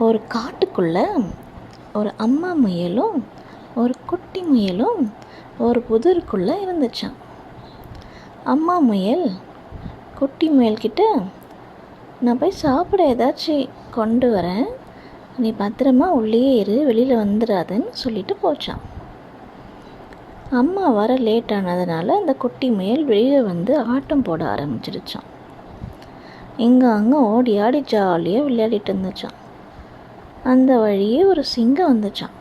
ஒரு காட்டுக்குள்ளே ஒரு அம்மா முயலும் ஒரு குட்டி முயலும் ஒரு புதருக்குள்ளே இருந்துச்சான். அம்மா முயல் குட்டி முயல்கிட்ட, நான் போய் சாப்பிட ஏதாச்சும் கொண்டு வரேன், நீ பத்திரமா உள்ளே இரு, வெளியில் வந்துடாதுன்னு சொல்லிட்டு போச்சான். அம்மா வர லேட் ஆனதுனால அந்த குட்டி முயல் வெளியில் வந்து ஆட்டம் போட ஆரம்பிச்சிருச்சான். இங்கே அங்கே ஓடி ஆடி ஜாலியாக விளையாடிட்டு இருந்துச்சான். அந்த வழியே ஒரு சிங்கம் வந்துச்சான்.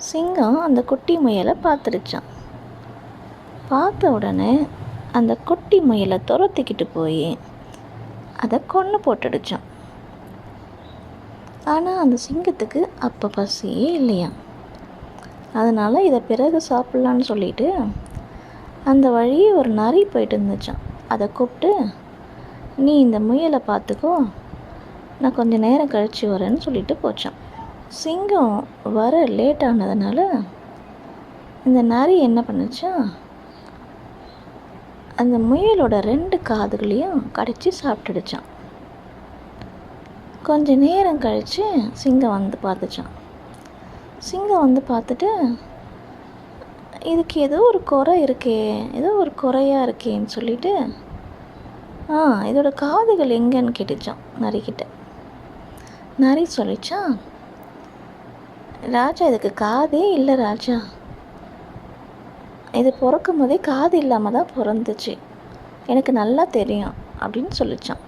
சிங்கம் அந்த குட்டி முயலை பார்த்துருச்சான். பார்த்த உடனே அந்த குட்டி முயலை துரத்திக்கிட்டு போய் அதை கொன்று போட்டுடுச்சான். ஆனால் அந்த சிங்கத்துக்கு அப்போ பசியே இல்லையா. அதனால் இதை பிறகு சாப்பிட்லான்னு சொல்லிட்டு அந்த வழியே ஒரு நரி போயிட்டு இருந்துச்சான். அதை கூப்பிட்டு, நீ இந்த முயலை பார்த்துக்கோ, நான் கொஞ்சம் நேரம் கழித்து வரேன்னு சொல்லிட்டு போச்சான். சிங்கம் வர லேட் ஆனதுனால இந்த நரி என்ன பண்ணுச்சா, அந்த முயலோட 2 காதுகளையும் கடிச்சு சாப்பிட்டுடுச்சான். கொஞ்ச நேரம் கழித்து சிங்கம் வந்து பார்த்துச்சான். சிங்கம் வந்து பார்த்துட்டு, இதுக்கு ஏதோ ஒரு குறை இருக்கே, ஏதோ ஒரு குறையாக இருக்கேன்னு சொல்லிட்டு இதோட காதுகள் எங்கன்னு கேட்டுச்சான் நரிக்கிட்ட. நரி சொல்லிச்சான், ராஜா இதுக்கு காதே இல்லை ராஜா, இது பிறக்கும் போதே காது இல்லாமல் தான் பிறந்துச்சு, எனக்கு நல்லா தெரியும் அப்படின்னு சொல்லிச்சான்.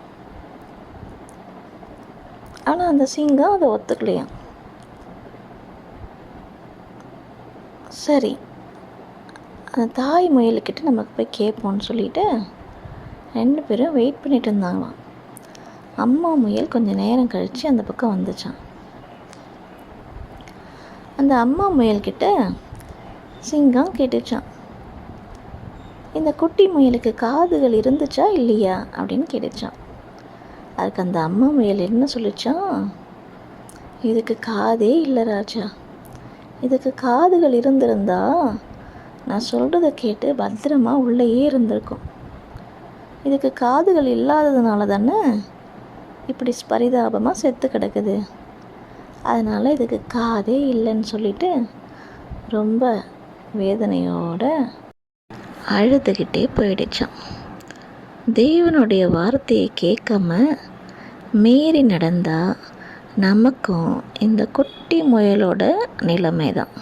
ஆனால் அந்த சிங்கம் அதை ஒத்துக்கலையாம். சரி, அந்த தாய் முயலுக்கிட்ட நமக்கு போய் கேட்போம்னு சொல்லிட்டு 2 பேரும் வெயிட் பண்ணிட்டு இருந்தாங்களாம். அம்மா முயல் கொஞ்சம் நேரம் கழித்து அந்த பக்கம் வந்துச்சான். அந்த அம்மா முயல்கிட்ட சிங்கம் கேட்டுச்சான், இந்த குட்டி முயலுக்கு காதுகள் இருந்துச்சா இல்லையா அப்படின்னு கேட்டுச்சான். அதுக்கு அந்த அம்மா முயல் என்ன சொல்லிச்சான், இதுக்கு காதே இல்லை ராஜா, இதுக்கு காதுகள் இருந்திருந்தா நான் சொல்கிறத கேட்டு பத்திரமா உள்ளேயே இருந்திருக்கும். இதுக்கு காதுகள் இல்லாததுனால தானே இப்படி பரிதாபமாக செத்து கிடக்குது, அதனால் இதுக்கு காதே இல்லைன்னு சொல்லிட்டு ரொம்ப வேதனையோடு அழுதுகிட்டே போயிடுச்சான். தேவனுடைய வார்த்தையை கேட்காம மீறி நடந்தால் நமக்கும் இந்த குட்டி முயலோட நிலைமை தான்.